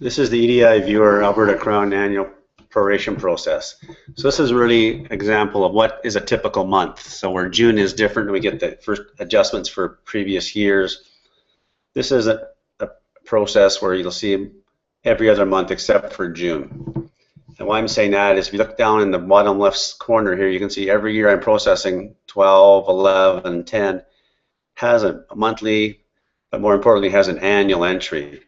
This is the EDI viewer Alberta Crown annual proration process. So this is really an example of what is a typical month. So where June is different, we get the first adjustments for previous years. This is a process where you'll see every other month except for June. And why I'm saying that is if you look down in the bottom left corner here, you can see every year I'm processing 12, 11, 10, has a monthly, but more importantly has an annual entry.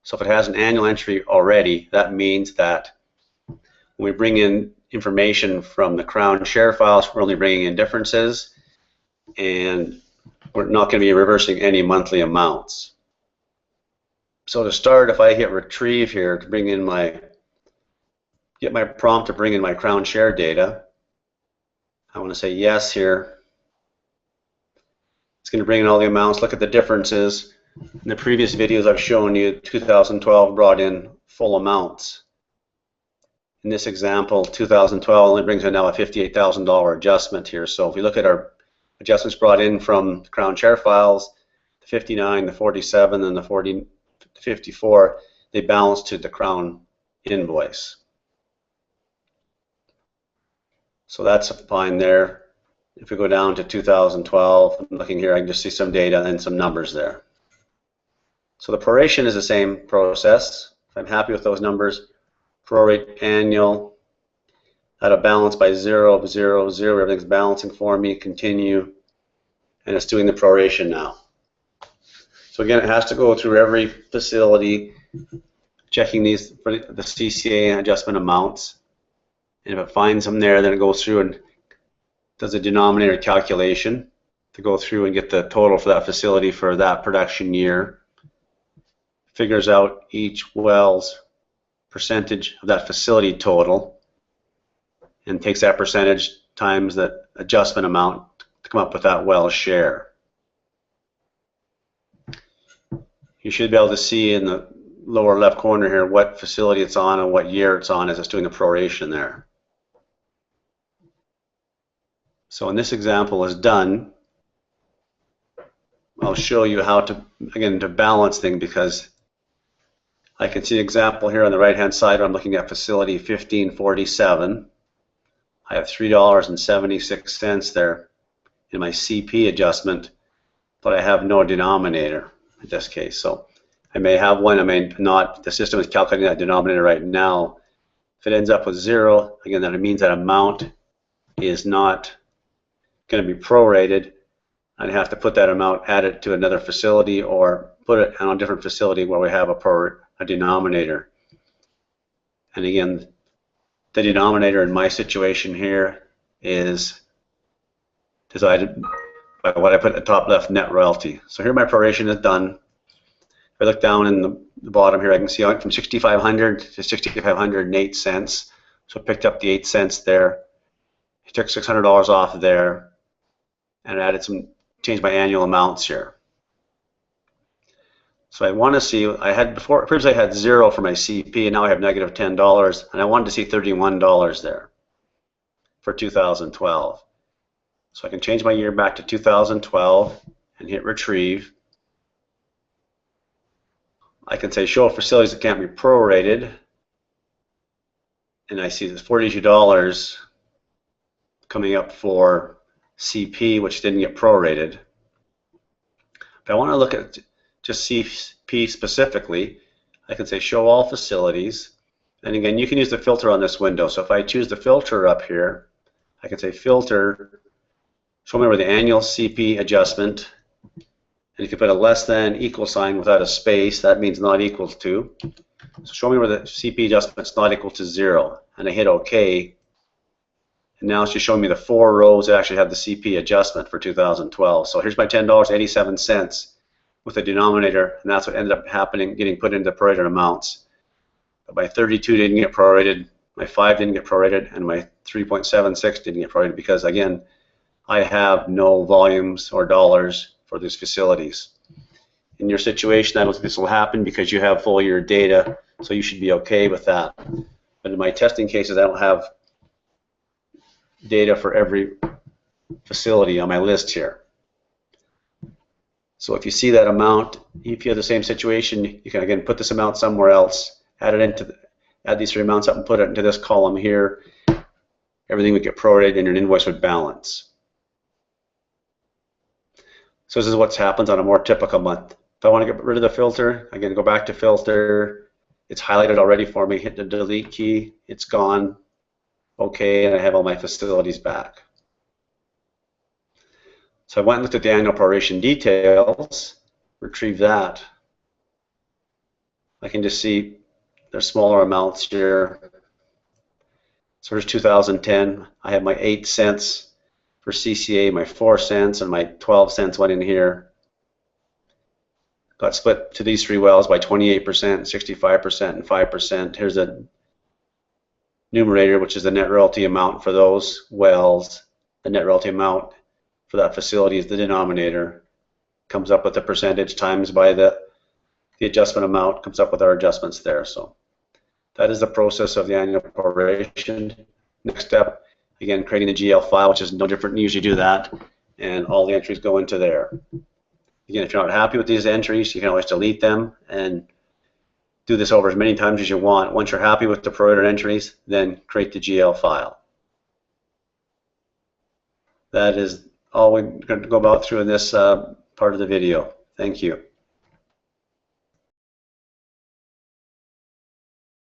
So if it has an annual entry already, that means that when we bring in information from the Crown share files, we're only bringing in differences, and we're not going to be reversing any monthly amounts. So to start, if I hit retrieve here to bring in get my prompt to bring in my Crown share data, I want to say yes here. It's going to bring in all the amounts. Look at the differences. In the previous videos I've shown you 2012 brought in full amounts. In this example, 2012 only brings in now a $58,000 adjustment here. So if we look at our adjustments brought in from the Crown share files, the 59, the 47, and the 54, they balance to the Crown invoice. So that's fine there. If we go down to 2012, I'm looking here, I can just see some data and some numbers there. So the proration is the same process. If I'm happy with those numbers, prorate annual at a balance by 0, 0, 0, everything's balancing for me, continue, and it's doing the proration now. So again, it has to go through every facility, checking these for the CCA and adjustment amounts. And if it finds them there, then it goes through and does a denominator calculation to go through and get the total for that facility for that production year. Figures out each well's percentage of that facility total and takes that percentage times that adjustment amount to come up with that well share. You should be able to see in the lower left corner here what facility it's on and what year it's on as it's doing the proration there. So when this example is done, I'll show you how to, again, to balance things, because I can see an example here on the right hand side where I'm looking at facility 1547. I have $3.76 there in my CP adjustment, but I have no denominator in this case. So I may have one, I may not. The system is calculating that denominator right now. If it ends up with 0, again, that means that amount is not going to be prorated. I'd have to put that amount, add it to another facility, or put it on a different facility where we have a denominator. And again, the denominator in my situation here is decided by what I put at the top left, net royalty. So here my proration is done. If I look down in the bottom here, I can see I went from 6,500 to 6,508 cents. So I picked up the 8 cents there. I took $600 off there and added changed my annual amounts here. So I want to see, previously I had 0 for my CP, and now I have negative $10, and I wanted to see $31 there for 2012. So I can change my year back to 2012 and hit retrieve. I can say show facilities that can't be prorated, and I see there's $42 coming up for CP, which didn't get prorated. But I want to look at just CP specifically. I can say show all facilities, and again, you can use the filter on this window. So if I choose the filter up here, I can say filter, show me where the annual CP adjustment, and you can put a less than equal sign without a space. That means not equal to. So show me where the CP adjustment's not equal to 0, and I hit OK. And now it's just showing me the 4 rows that actually have the CP adjustment for 2012. So here's my $10.87 with the denominator, and that's what ended up happening, getting put into the prorated amounts. But my 32 didn't get prorated, my 5 didn't get prorated, and my 3.76 didn't get prorated because, again, I have no volumes or dollars for these facilities. In your situation, I don't think this will happen because you have full year data, so you should be okay with that. But in my testing cases, I don't have data for every facility on my list here. So if you see that amount, if you have the same situation, you can again put this amount somewhere else add these three amounts up and put it into this column here, everything would get prorated and your invoice would balance. So this is what happens on a more typical month. If I want to get rid of the filter, again, go back to filter. It's highlighted already for me. Hit the delete key. It's gone. Okay, and I have all my facilities back. So I went and looked at the annual proration details, retrieve that. I can just see there's smaller amounts here. So there's 2010. I have my 8 cents for CCA, my 4 cents, and my 12 cents went in here. Got split to these three wells by 28%, 65%, and 5%. Here's a numerator, which is the net royalty amount for those wells. The net royalty amount for that facility is the denominator. Comes up with the percentage times by the adjustment amount, comes up with our adjustments there. So that is the process of the annual proration. Next step, again, creating the GL file, which is no different than you usually do that, and all the entries go into there. Again, if you're not happy with these entries, you can always delete them and do this over as many times as you want. Once you're happy with the prorated entries, then create the GL file. That is all we're going to go about through in this part of the video. Thank you.